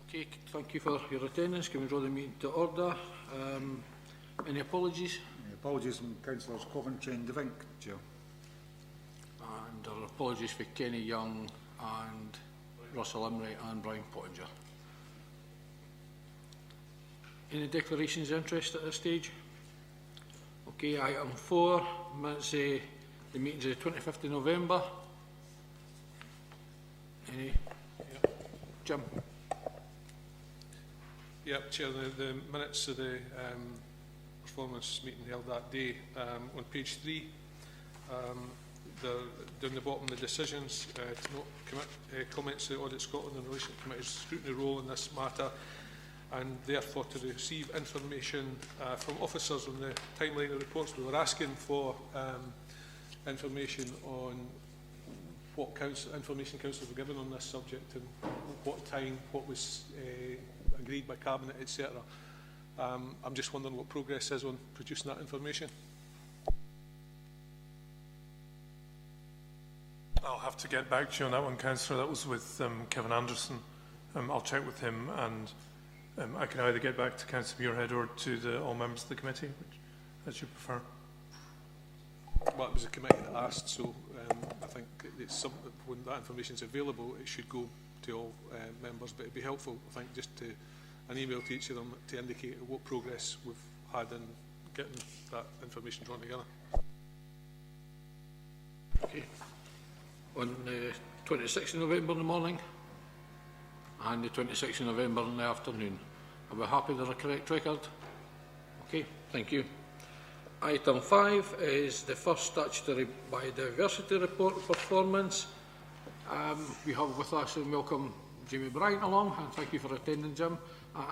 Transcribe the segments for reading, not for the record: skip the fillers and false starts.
Okay, thank you for your attendance. Can we draw the meeting to order? Any apologies? Apologies from Councillors Coventry and DeVink, Chair. And our apologies for Kenny Young and Russell Imrie and Brian Pottinger. Any declarations of interest at this stage? Okay, item 4, minutes the meetings of the 25th of November. Any? Yep. Jim? Yep, Chair, the minutes of the performance meeting held that day, on page 3, down the bottom, the decisions to note comments of Audit Scotland in relation to Committee's scrutiny role in this matter, and therefore to receive information from officers on the timeline of reports. We were asking for information on what information councils were given on this subject and what time, what was agreed by Cabinet, etc. I'm just wondering what progress is on producing that information. I'll have to get back to you on that one, Councillor. That was with Kevin Anderson. I'll check with him, and I can either get back to Councillor Muirhead or to all members of the committee, which as you prefer. Well, it was a committee that asked, so I think it's when that information is available, it should go to all members. But it'd be helpful, I think, just to an email to each of them to indicate what progress we've had in getting that information drawn together. Okay. On the 26th of November in the morning and the 26th of November in the afternoon. Are we happy with the correct record? Okay, thank you. Item 5 is the first statutory biodiversity report performance. We have with us and welcome Jamie Bryant along, and thank you for attending, Jim.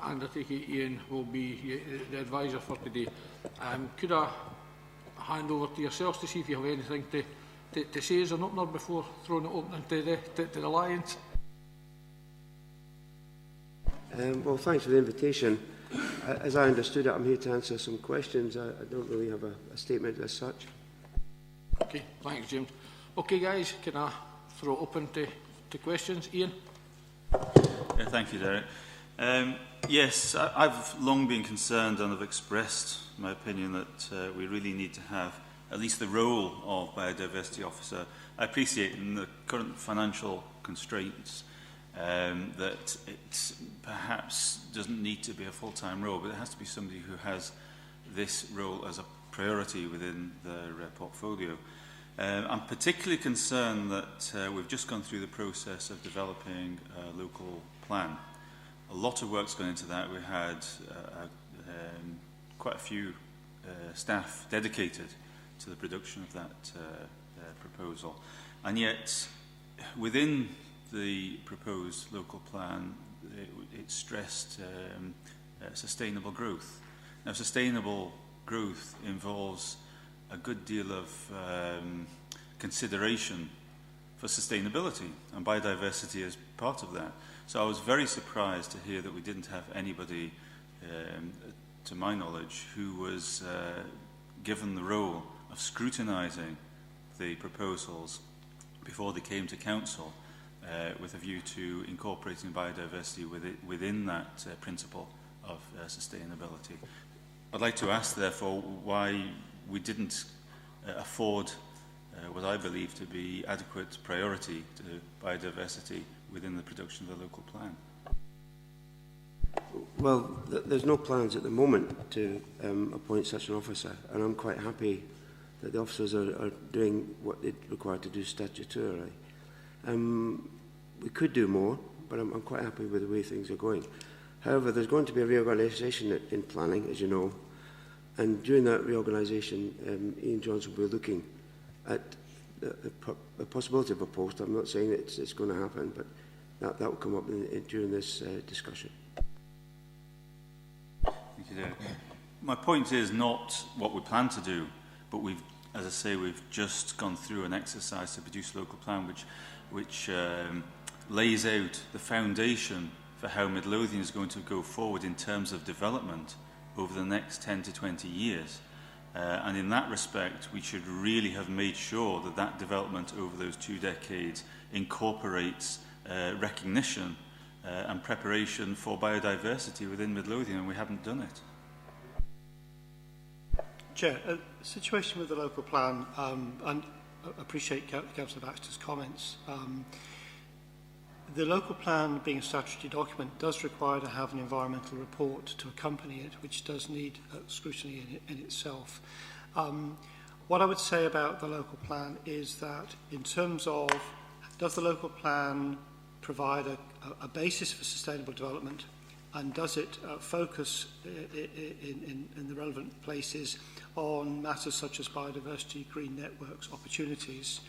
And I take it Ian will be the advisor for today. Could I hand over to yourselves to see if you have anything to say as an opener before throwing it open to the Lions? Well, thanks for the invitation. As I understood it, I'm here to answer some questions. I don't really have a statement as such. Okay, thanks, James. Okay, guys, can I throw it open to questions? Ian? Yeah, thank you, Derek. Yes, I've long been concerned and have expressed my opinion that we really need to have at least the role of biodiversity officer. I appreciate in the current financial constraints that it perhaps doesn't need to be a full-time role, but it has to be somebody who has this role as a priority within their portfolio. I'm particularly concerned that we've just gone through the process of developing a local plan. A lot of work's gone into that. We had quite a few staff dedicated to the production of that proposal. And yet, within the proposed local plan, it stressed sustainable growth. Now, sustainable growth involves a good deal of consideration for sustainability, and biodiversity is part of that. So I was very surprised to hear that we didn't have anybody, to my knowledge, who was given the role of scrutinising the proposals before they came to Council, with a view to incorporating biodiversity within that principle of sustainability. I'd like to ask, therefore, why we didn't afford what I believe to be adequate priority to biodiversity within the production of the local plan. Well, there's no plans at the moment to appoint such an officer, and I'm quite happy that the officers are doing what they're required to do statutorily. We could do more, but I'm quite happy with the way things are going. However, there's going to be a reorganisation in planning, as you know, and during that reorganisation, Ian Johnson will be looking at the possibility of a post. I'm not saying that it's going to happen, but that will come up during this discussion. Thank you, Derek. My point is not what we plan to do, but we've, as I say, we've just gone through an exercise to produce a local plan which lays out the foundation for how Midlothian is going to go forward in terms of development over the next 10 to 20 years. And in that respect, we should really have made sure that that development over those 2 decades incorporates recognition and preparation for biodiversity within Midlothian, and we haven't done it. Chair, the situation with the local plan, and I appreciate Councillor Baxter's comments. The local plan, being a statutory document, does require to have an environmental report to accompany it, which does need scrutiny in itself. What I would say about the local plan is that in terms of, does the local plan provide a basis for sustainable development, and does it focus in the relevant places on matters such as biodiversity, green networks, opportunities,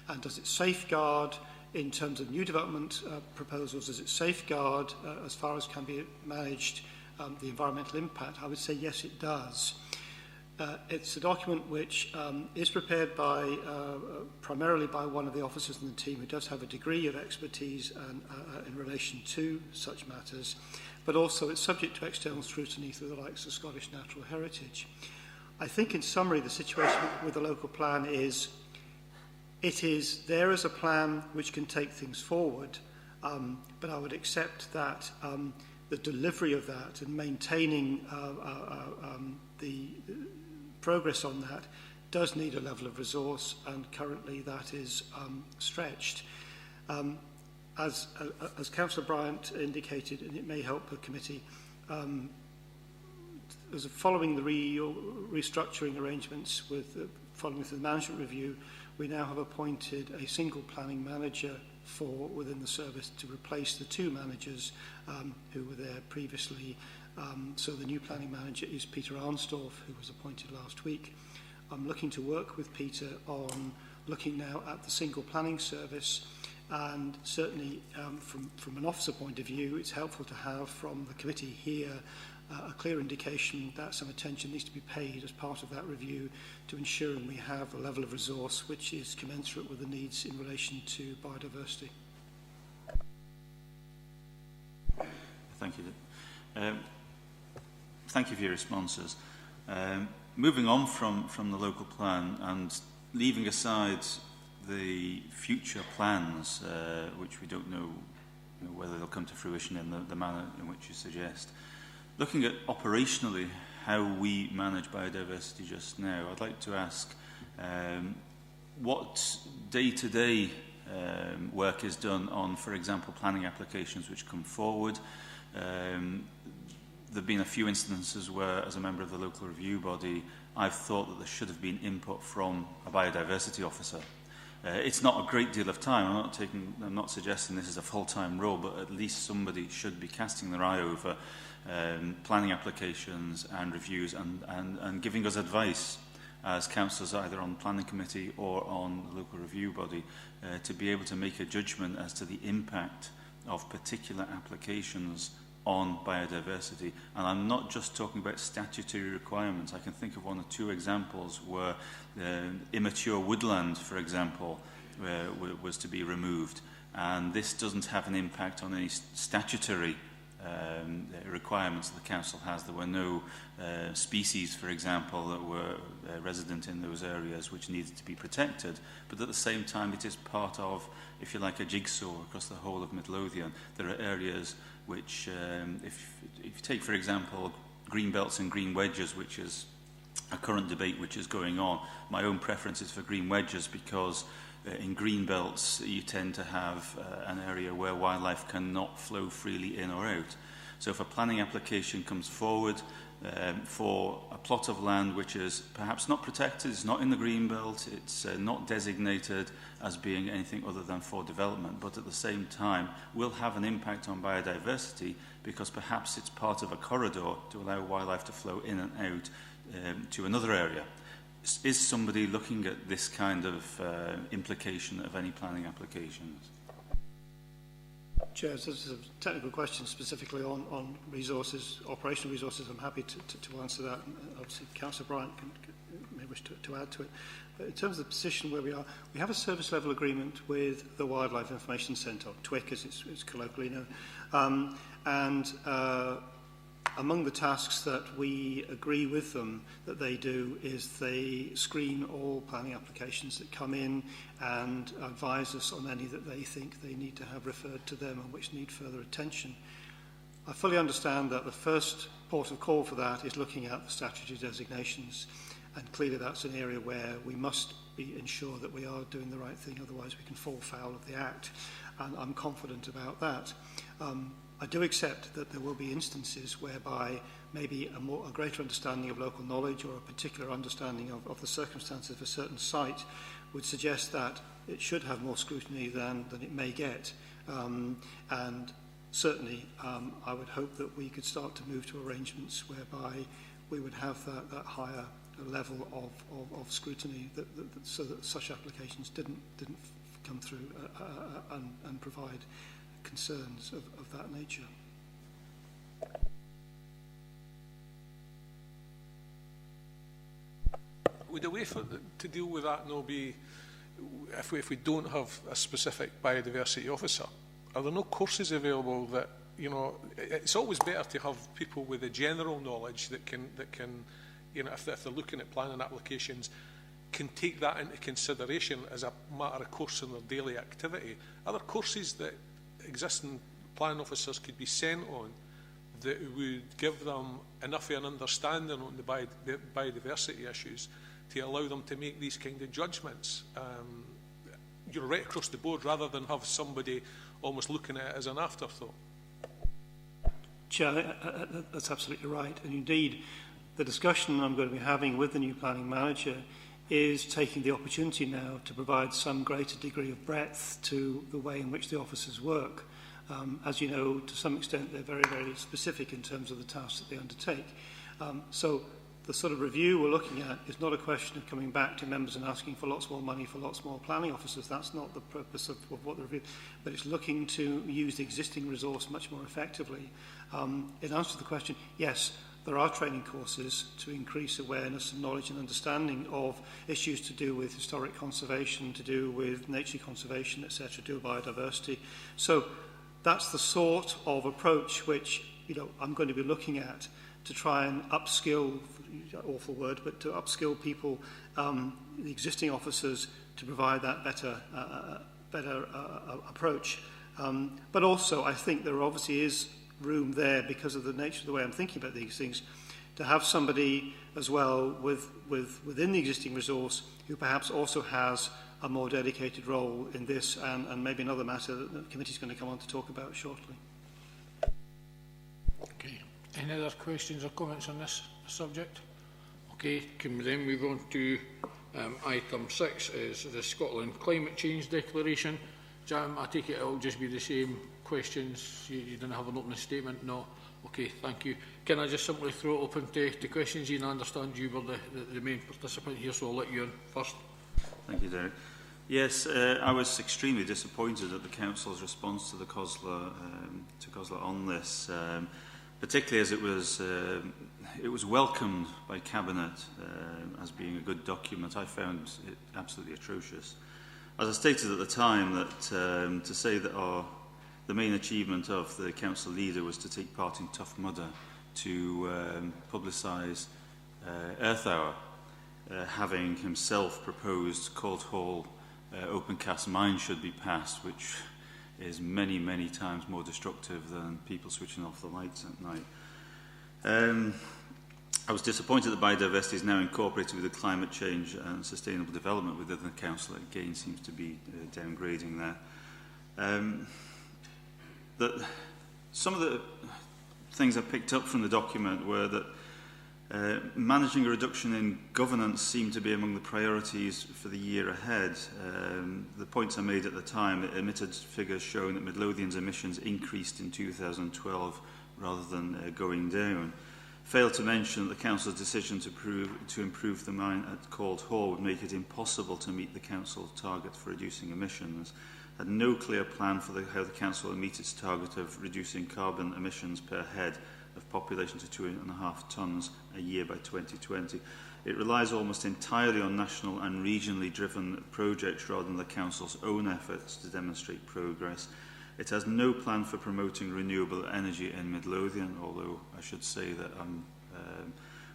and does it safeguard in terms of new development proposals, does it safeguard as far as can be managed the environmental impact? I would say yes, it does. It's a document which is prepared by primarily by one of the officers in the team who does have a degree of expertise in relation to such matters, but also it's subject to external scrutiny through the likes of Scottish Natural Heritage. I think in summary the situation with the local plan is it is there as a plan which can take things forward, but I would accept that the delivery of that and maintaining the progress on that does need a level of resource, and currently that is stretched. As Councillor Bryant indicated, and it may help the committee, following the restructuring arrangements following the management review, we now have appointed a single planning manager within the service to replace the two managers who were there previously. So the new planning manager is Peter Arnsdorf, who was appointed last week. I'm looking to work with Peter on looking now at the single planning service, and certainly from an officer point of view, it's helpful to have from the committee here a clear indication that some attention needs to be paid as part of that review to ensuring we have a level of resource which is commensurate with the needs in relation to biodiversity. Thank you. Thank you for your responses. Moving on from the local plan and leaving aside the future plans, which we don't know, whether they'll come to fruition in the manner in which you suggest. Looking at operationally how we manage biodiversity just now, I'd like to ask what day-to-day work is done on, for example, planning applications which come forward. There have been a few instances where, as a member of the local review body, I've thought that there should have been input from a biodiversity officer. It's not a great deal of time. I'm not suggesting this is a full-time role, but at least somebody should be casting their eye over planning applications and reviews and giving us advice as councillors either on the planning committee or on the local review body to be able to make a judgment as to the impact of particular applications on biodiversity. And I'm not just talking about statutory requirements. I can think of one or two examples where immature woodland, for example, was to be removed. And this doesn't have an impact on any statutory requirements that the council has. There were no species, for example, that were resident in those areas which needed to be protected, but at the same time it is part of, if you like, a jigsaw across the whole of Midlothian. There are areas which, if you take, for example, green belts and green wedges, which is a current debate which is going on. My own preference is for green wedges because in green belts you tend to have an area where wildlife cannot flow freely in or out. So if a planning application comes forward for a plot of land which is perhaps not protected, it's not in the green belt, it's not designated as being anything other than for development, but at the same time will have an impact on biodiversity because perhaps it's part of a corridor to allow wildlife to flow in and out to another area. Is somebody looking at this kind of implication of any planning applications? Chair, so this is a technical question specifically on resources, operational resources. I'm happy to answer that. And obviously, Councillor Bryant may wish to add to it. But in terms of the position where we are, we have a service level agreement with the Wildlife Information Centre, TWIC as it's colloquially known. among the tasks that we agree with them that they do is they screen all planning applications that come in and advise us on any that they think they need to have referred to them and which need further attention. I fully understand that the first port of call for that is looking at the statutory designations, and clearly that's an area where we must ensure that we are doing the right thing, otherwise we can fall foul of the Act, and I'm confident about that. I do accept that there will be instances whereby maybe a greater understanding of local knowledge or a particular understanding of the circumstances of a certain site would suggest that it should have more scrutiny than it may get. And certainly I would hope that we could start to move to arrangements whereby we would have that higher level of scrutiny so that such applications didn't come through and provide concerns of that nature. Would a way to deal with that now be, if we don't have a specific biodiversity officer, are there no courses available that, you know, it's always better to have people with the general knowledge that can you know, if they're looking at planning applications, can take that into consideration as a matter of course in their daily activity. Are there courses that existing planning officers could be sent on that would give them enough of an understanding on the biodiversity issues to allow them to make these kind of judgments, you're right across the board, rather than have somebody almost looking at it as an afterthought? Chair, that's absolutely right. And indeed, the discussion I'm going to be having with the new planning manager is taking the opportunity now to provide some greater degree of breadth to the way in which the officers work. As you know, to some extent, they're very, very specific in terms of the tasks that they undertake. So the sort of review we're looking at is not a question of coming back to members and asking for lots more money for lots more planning officers. That's not the purpose of what the review, but it's looking to use the existing resource much more effectively. In answer to the question, yes, there are training courses to increase awareness and knowledge and understanding of issues to do with historic conservation, to do with nature conservation, etc., to do with biodiversity. So that's the sort of approach which, you know, I'm going to be looking at to try and upskill, awful word, but to upskill people, the existing officers, to provide that better approach. But also, I think there obviously is room there, because of the nature of the way I'm thinking about these things, to have somebody as well within the existing resource who perhaps also has a more dedicated role in this and maybe another matter that the committee is going to come on to talk about shortly. Okay. Any other questions or comments on this subject? Okay, can we then move on to item 6, is the Scotland Climate Change Declaration. Jam, I take it it'll just be the same questions. You didn't have an opening statement? No? Okay, thank you. Can I just simply throw it open to questions? Ian, I understand you were the main participant here, so I'll let you in first. Thank you, Derek. Yes, I was extremely disappointed at the Council's response to the COSLA on this, particularly as it was welcomed by Cabinet as being a good document. I found it absolutely atrocious. As I stated at the time, that to say that the main achievement of the Council leader was to take part in Tough Mudder to publicise Earth Hour, having himself proposed Colt Hall open cast mine should be passed, which is many, many times more destructive than people switching off the lights at night. I was disappointed that biodiversity is now incorporated with the climate change and sustainable development within the Council. It again seems to be downgrading there. That some of the things I picked up from the document were that managing a reduction in governance seemed to be among the priorities for the year ahead. The points I made at the time, it omitted figures showing that Midlothian's emissions increased in 2012 rather than going down. Failed to mention that the Council's decision to improve the mine at Colt Hall would make it impossible to meet the Council's target for reducing emissions. Had no clear plan for how the Council will meet its target of reducing carbon emissions per head of population to 2.5 tonnes a year by 2020. It relies almost entirely on national and regionally driven projects rather than the Council's own efforts to demonstrate progress. It has no plan for promoting renewable energy in Midlothian, although I should say that I'm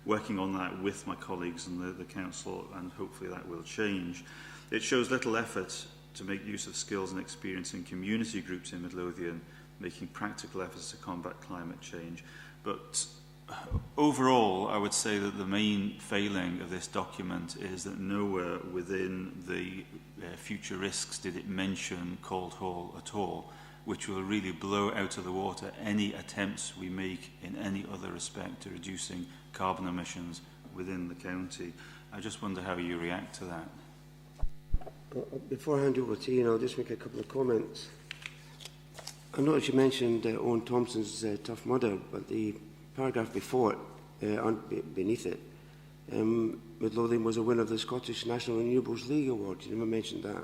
working on that with my colleagues in the council, and hopefully that will change. It shows little effort to make use of skills and experience in community groups in Midlothian, making practical efforts to combat climate change. But overall, I would say that the main failing of this document is that nowhere within the future risks did it mention Cold Hall at all, which will really blow out of the water any attempts we make in any other respect to reducing carbon emissions within the county. I just wonder how you react to that. Before I hand over to Ian, I'll just make a couple of comments. I noticed you mentioned Owen Thompson's Tough Mudder, but the paragraph before it, beneath it, Midlothian was a winner of the Scottish National Renewables League Award. You never mentioned that.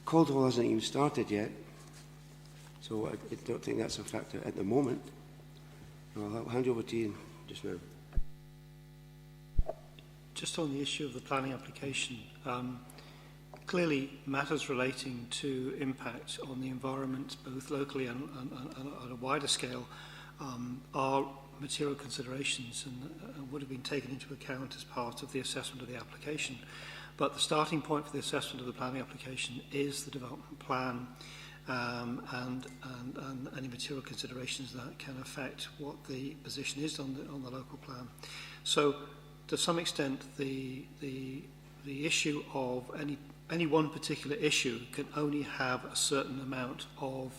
Cold Hall hasn't even started yet, so I don't think that's a factor at the moment. I'll hand you over to Ian just now. Just on the issue of the planning application, clearly matters relating to impact on the environment, both locally and on a wider scale, are material considerations and would have been taken into account as part of the assessment of the application. But the starting point for the assessment of the planning application is the development plan and any material considerations that can affect what the position is on the local plan. So, to some extent, the issue of any one particular issue can only have a certain amount of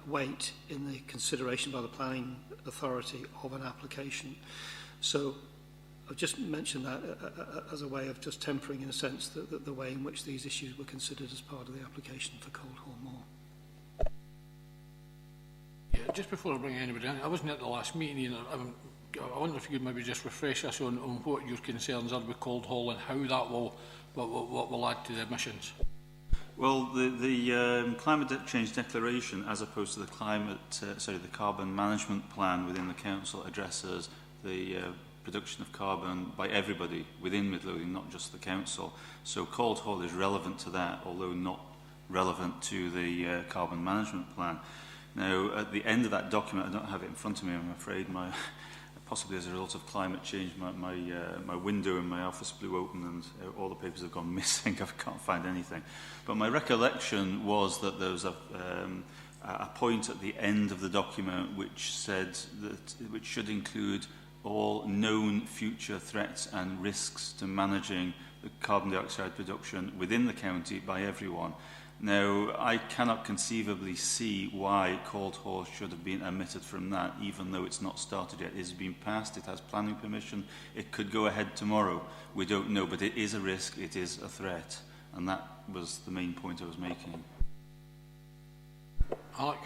weight in the consideration by the planning authority of an application. So I've just mentioned that as a way of just tempering, in a sense, the way in which these issues were considered as part of the application for Cold Hall Moor. Yeah, just before I bring anybody in, I wasn't at the last meeting, you know, I wonder if you could maybe just refresh us on what your concerns are with Cold Hall and how that will add to the emissions. Well, the climate change declaration, as opposed to the carbon management plan within the council, addresses the production of carbon by everybody within Midlothian, not just the council. So Cold Hall is relevant to that, although not relevant to the carbon management plan. Now, at the end of that document, I don't have it in front of me, I'm afraid, possibly as a result of climate change, my window in my office blew open and all the papers have gone missing. I can't find anything. But my recollection was that there was a point at the end of the document which said that which should include all known future threats and risks to managing the carbon dioxide production within the county by everyone. Now, I cannot conceivably see why Cold Hall should have been omitted from that, even though it's not started yet. It has been passed, it has planning permission, it could go ahead tomorrow. We don't know, but it is a risk, it is a threat. And that was the main point I was making. Alec?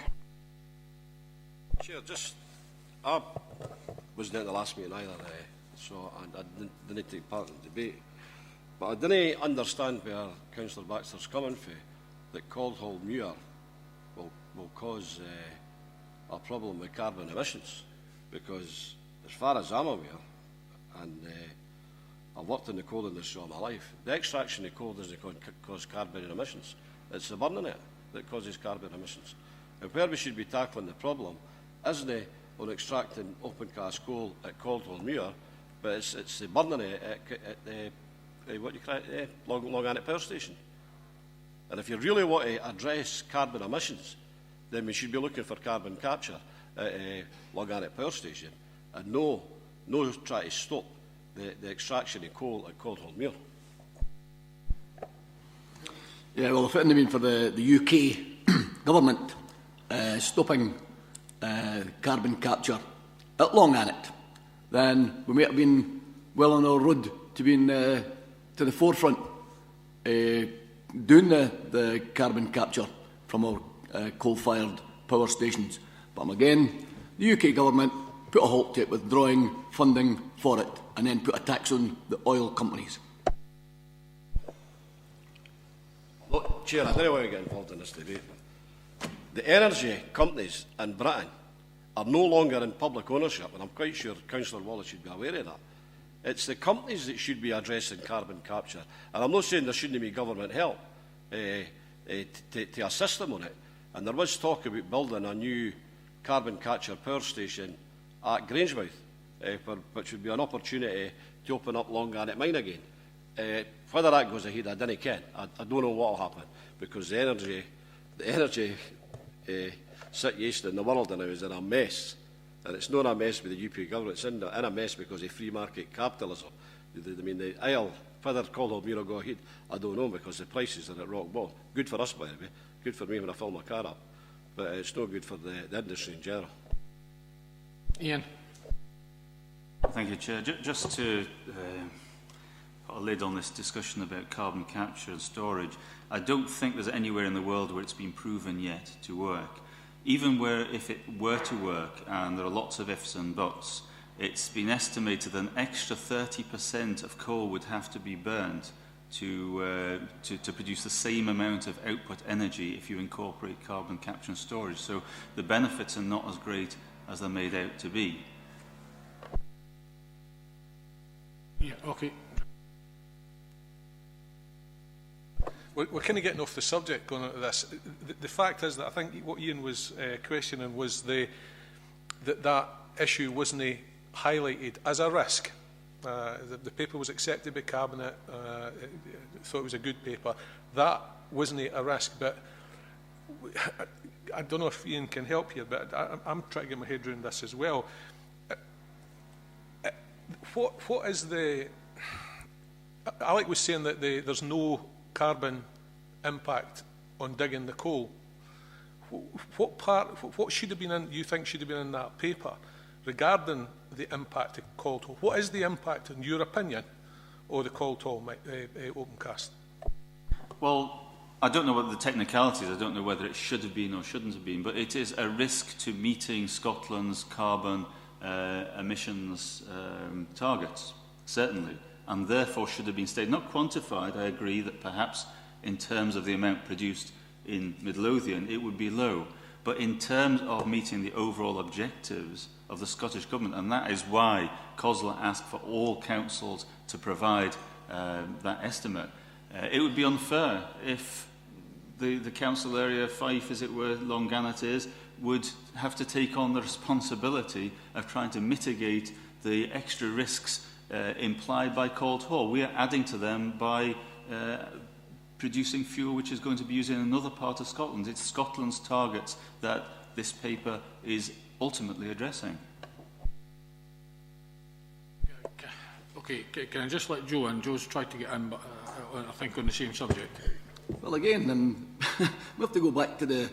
Chair, I wasn't at the last meeting either, so I didn't take part in the debate. But I didn't understand where Councillor Baxter's coming from, that Cold Hall Muir will cause a problem with carbon emissions, because as far as I'm aware, and I've worked in the coal industry all my life, the extraction of coal doesn't cause carbon emissions. It's the burning it that causes carbon emissions. And where we should be tackling the problem isn't on extracting open cast coal at Cold Hall Muir, but it's the burning it at the what you call it, Long Annet Power Station. And if you really want to address carbon emissions, then we should be looking for carbon capture at Long Annet Power Station, and no try to stop the extraction of coal at Cold Hall Muir. Yeah, well, if it hadn't been for the UK government stopping carbon capture at Long Annet, then we might have been well on our road to being to the forefront doing the carbon capture from our coal-fired power stations. But again, the UK government put a halt to it, withdrawing funding for it, and then put a tax on the oil companies. Look, Chair, I don't want to get involved in this debate. The energy companies in Britain are no longer in public ownership, and I'm quite sure Councillor Wallace should be aware of that. It's the companies that should be addressing carbon capture. And I'm not saying there shouldn't be government help to assist them on it. And there was talk about building a new carbon capture power station at Grangemouth, which would be an opportunity to open up Long Garnet Mine again. Whether that goes ahead, I don't know. I don't know what will happen, because the energy situation in the world now is in a mess. And it's not a mess with the UP government, it's in a mess because of free market capitalism. I mean, the Isle, whether Caldwell will go ahead, I don't know, because the prices are at rock bottom. Good for us, by the way. Good for me when I fill my car up. But it's not good for the industry in general. Ian. Thank you, Chair. Just to put a lid on this discussion about carbon capture and storage, I don't think there's anywhere in the world where it's been proven yet to work. Even where, if it were to work, and there are lots of ifs and buts, it's been estimated that an extra 30% of coal would have to be burned to produce the same amount of output energy if you incorporate carbon capture and storage. So the benefits are not as great as they're made out to be. Yeah, okay. We're kind of getting off the subject going into this. The fact is that I think what Ian was questioning was that issue wasn't highlighted as a risk. The paper was accepted by Cabinet, thought it was a good paper. That wasn't a risk, but I don't know if Ian can help here, but I'm trying to get my head around this as well. What is the... Alec was saying that there's no carbon impact on digging the coal. What should have been in, you think should have been in that paper regarding the impact of coal toll? What is the impact, in your opinion, of the coal toll open cast? Well, I don't know what the technicalities, I don't know whether it should have been or shouldn't have been, but it is a risk to meeting Scotland's carbon emissions targets, certainly, and therefore should have been stated. Not quantified, I agree that perhaps in terms of the amount produced in Midlothian it would be low, but in terms of meeting the overall objectives of the Scottish Government, and that is why COSLA asked for all councils to provide that estimate. It would be unfair if the council area, Fife as it were, Long Garnet is, would have to take on the responsibility of trying to mitigate the extra risks implied by coal toll. We are adding to them by producing fuel which is going to be used in another part of Scotland. It's Scotland's targets that this paper is ultimately addressing. Okay, can I just let Joe in? Joe's tried to get in, but I think on the same subject. Well, again, we have to go back to the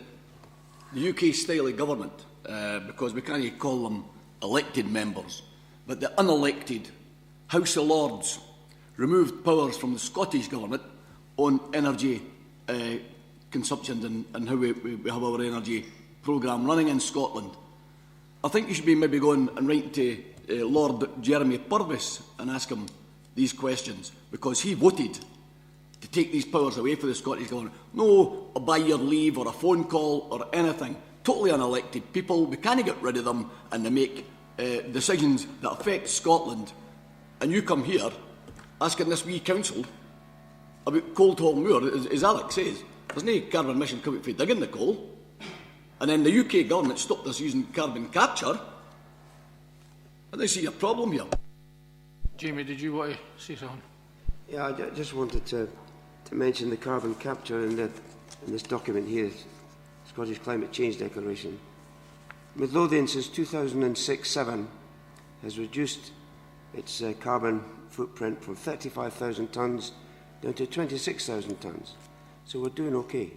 UK style of government, because we can't call them elected members, but the unelected House of Lords removed powers from the Scottish Government on energy consumption and how we have our energy programme running in Scotland. I think you should be maybe going and writing to Lord Jeremy Purvis and ask him these questions, because he voted to take these powers away from the Scottish Government. No a buy your leave or a phone call or anything. Totally unelected people. We can't get rid of them, and they make decisions that affect Scotland. And you come here asking this wee council about coal toll moor, as Alex says. There's no carbon emission coming from digging the coal. And then the UK government stopped us using carbon capture. I don't see a problem here. Jamie, did you want to say something? Yeah, I just wanted to mention the carbon capture in this document here, Scottish Climate Change Declaration. Midlothian since 2006-07 has reduced its carbon footprint from 35,000 tonnes down to 26,000 tonnes. So we're doing okay.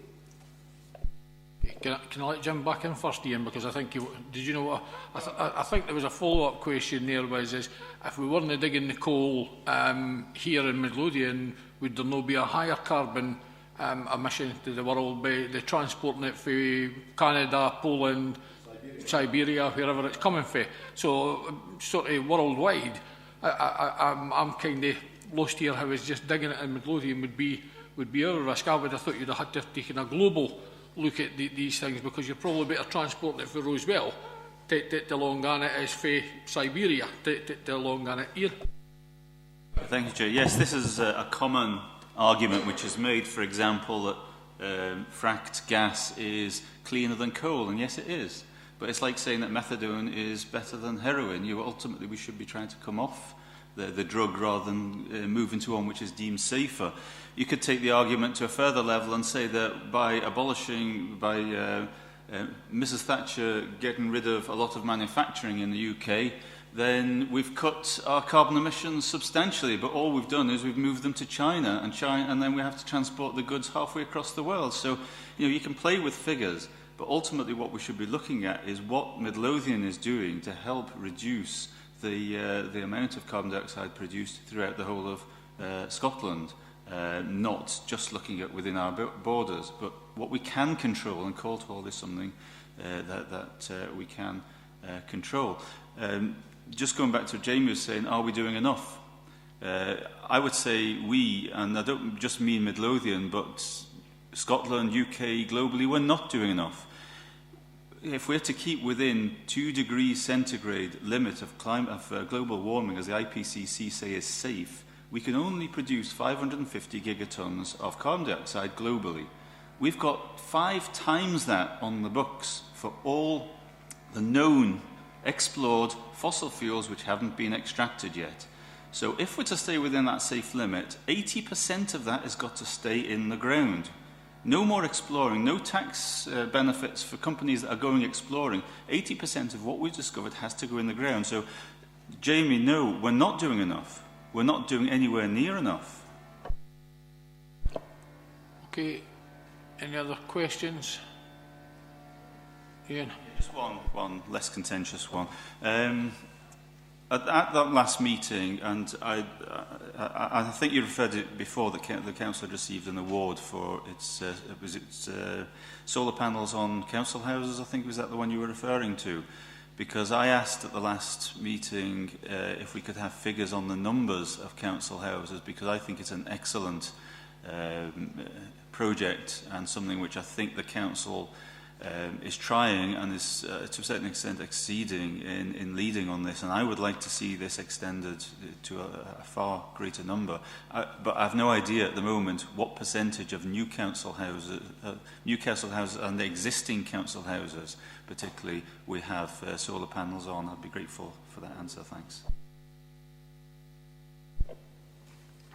Can I let Jim back in first, Ian? Because I think did you know what? I think there was a follow-up question there. Was if we weren't digging the coal here in Midlothian, would there no be a higher carbon emission to the world by the transporting it from Canada, Poland, Siberia, wherever it's coming from? So sort of worldwide, I'm kind of lost here. How is just digging it in Midlothian would be our risk. I would have thought you'd have had to have taken a global look at these things, because you're probably better transporting it for Roswell to Long Garnet as for Siberia to Long Garnet. Ian? Thank you, Chair. Yes, this is a common argument which is made, for example, that fracked gas is cleaner than coal, and yes, it is. But it's like saying that methadone is better than heroin. Ultimately, we should be trying to come off the drug rather than move into one which is deemed safer. You could take the argument to a further level and say that by Mrs Thatcher getting rid of a lot of manufacturing in the UK, then we've cut our carbon emissions substantially, but all we've done is we've moved them to China, and then we have to transport the goods halfway across the world. So, you can play with figures, but ultimately what we should be looking at is what Midlothian is doing to help reduce the amount of carbon dioxide produced throughout the whole of Scotland, not just looking at within our borders, but what we can control, and coal to oil is something that we can control. Just going back to what Jamie was saying, are we doing enough? I would say we, and I don't just mean Midlothian, but Scotland, UK, globally, we're not doing enough. If we're to keep within 2 degrees centigrade limit of global warming, as the IPCC say is safe, we can only produce 550 gigatons of carbon dioxide globally. We've got 5 times that on the books for all the known explored fossil fuels which haven't been extracted yet. So if we're to stay within that safe limit, 80% of that has got to stay in the ground. No more exploring, no tax benefits for companies that are going exploring. 80% of what we've discovered has to go in the ground. So, Jamie, no, we're not doing enough. We're not doing anywhere near enough. Okay, any other questions? Ian? Just one less contentious one. At that last meeting, and I think you referred to it before, that the council had received an award for its solar panels on council houses. I think was that the one you were referring to? Because I asked at the last meeting if we could have figures on the numbers of council houses, because I think it's an excellent project and something which I think the council is trying and is to a certain extent exceeding in leading on this, and I would like to see this extended to a far greater number. But I have no idea at the moment what percentage of new council houses and the existing council houses particularly we have solar panels on. I'd be grateful for that answer. Thanks.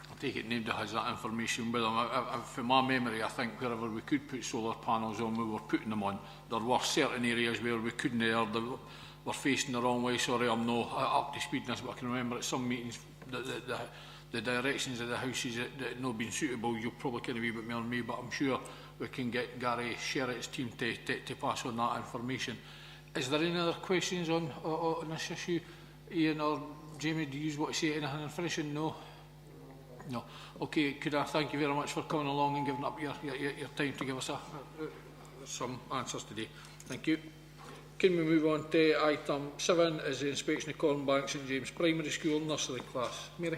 I take it nobody has that information with them. From my memory, I think wherever we could put solar panels on, we were putting them on. There were certain areas where we couldn't, were facing the wrong way. Sorry, I'm not up to speed in this, but I can remember at some meetings the directions of the houses that had not been suitable. You'll probably can a wee bit more than me, but I'm sure we can get Gary Sherritt's team to pass on that information. Is there any other questions on this issue? Ian or Jamie, do you want to say anything in finishing? No? No. Okay, could I thank you very much for coming along and giving up your time to give us some answers today. Thank you. Can we move on to item 7, is the inspection of Cornbank St James Primary School nursery class. Mary.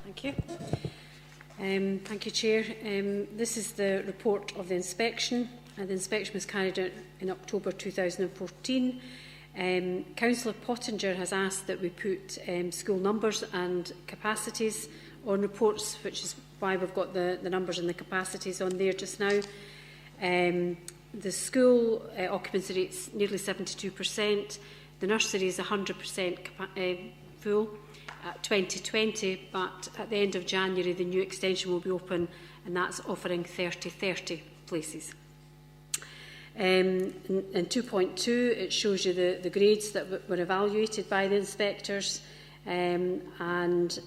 Thank you. Thank you, Chair. This is the report of the inspection. The inspection was carried out in October 2014. Councillor Pottinger has asked that we put school numbers and capacities on reports, which is why we've got the numbers and the capacities on there just now. The school occupancy rate is nearly 72%. The nursery is 100% full at 2020, but at the end of January the new extension will be open, and that's offering 30 places. In 2.2 it shows you the grades that were evaluated by the inspectors, and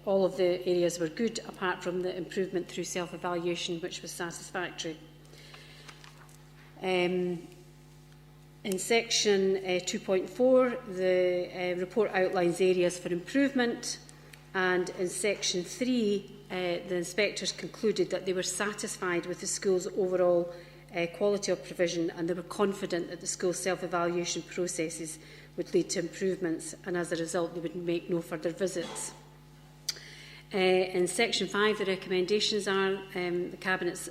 all of the areas were good apart from the improvement through self-evaluation, which was satisfactory. In section 2.4, the report outlines areas for improvement, and in section 3, the inspectors concluded that they were satisfied with the school's overall quality of provision, and they were confident that the school's self-evaluation processes would lead to improvements, and as a result they would make no further visits. In section 5, the recommendations are the Cabinet's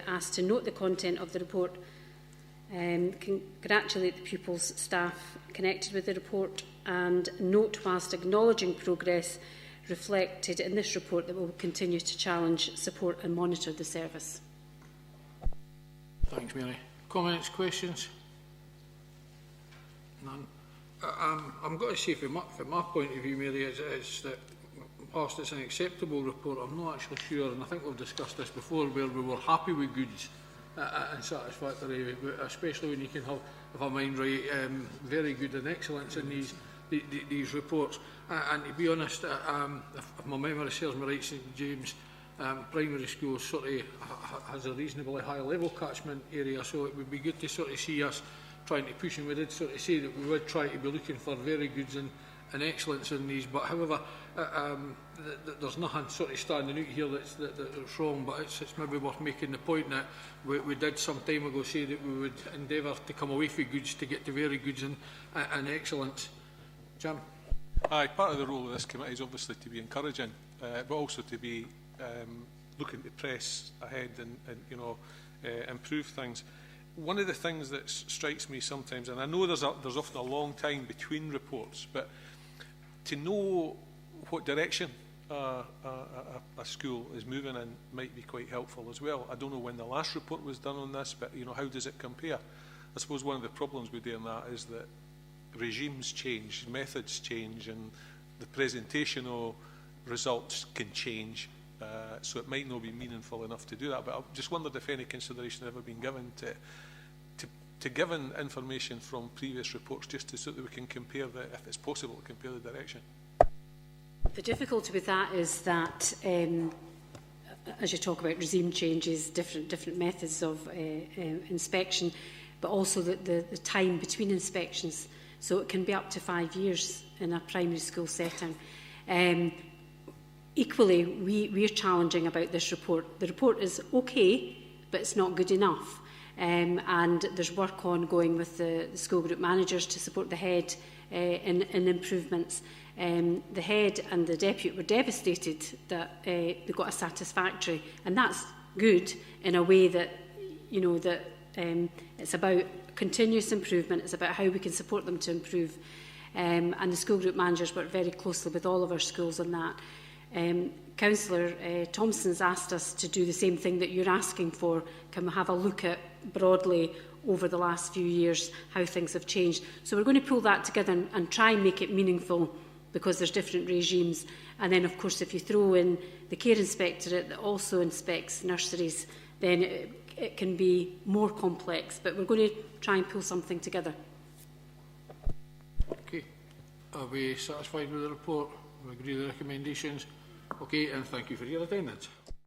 asked to note the content of the report, congratulate the pupils, staff connected with the report, and note, whilst acknowledging progress reflected in this report, that we will continue to challenge, support and monitor the service. Thanks, Mary. Comments, questions? None. I'm going to say from my point of view, Mary, it's that whilst it's an acceptable report, I'm not actually sure, and I think we've discussed this before, where we were happy with goods and satisfactory, especially when you can have, if I mind right, very good and excellence in these reports. And to be honest, if my memory serves me right, St James Primary School sort of has a reasonably high level catchment area, so it would be good to sort of see us trying to push, and we did sort of say that we would try to be looking for very goods and excellence in these. But however, there's nothing sort of standing out here that's wrong, but it's maybe worth making the point that we did some time ago say that we would endeavour to come away from goods to get to very goods and excellence. Jim? Aye, part of the role of this committee is obviously to be encouraging, but also to be looking to press ahead and improve things. One of the things that strikes me sometimes, and I know there's often a long time between reports, but to know what direction a school is moving in might be quite helpful as well. I don't know when the last report was done on this, but how does it compare? I suppose one of the problems with doing that is that regimes change, methods change, and the presentation of results can change. So it might not be meaningful enough to do that. But I just wondered if any consideration had ever been given to given information from previous reports, just so that we can compare if it's possible, compare the direction. The difficulty with that is that, as you talk about regime changes, different methods of inspection, but also the time between inspections. So it can be up to 5 years in a primary school setting. Equally, we're challenging about this report. The report is okay, but it's not good enough. And there's work ongoing with the school group managers to support the head in improvements. The head and the deputy were devastated that they got a satisfactory, and that's good in a way that, that it's about continuous improvement. It's about how we can support them to improve. And the school group managers work very closely with all of our schools on that. Councillor Thompson's asked us to do the same thing that you're asking for. Can we have a look at broadly over the last few years how things have changed? So we're going to pull that together and try and make it meaningful, because there's different regimes. And then, of course, if you throw in the care inspectorate that also inspects nurseries, then it can be more complex. But we're going to try and pull something together. Okay. Are we satisfied with the report? We agree with the recommendations? Okay, and thank you for your attendance.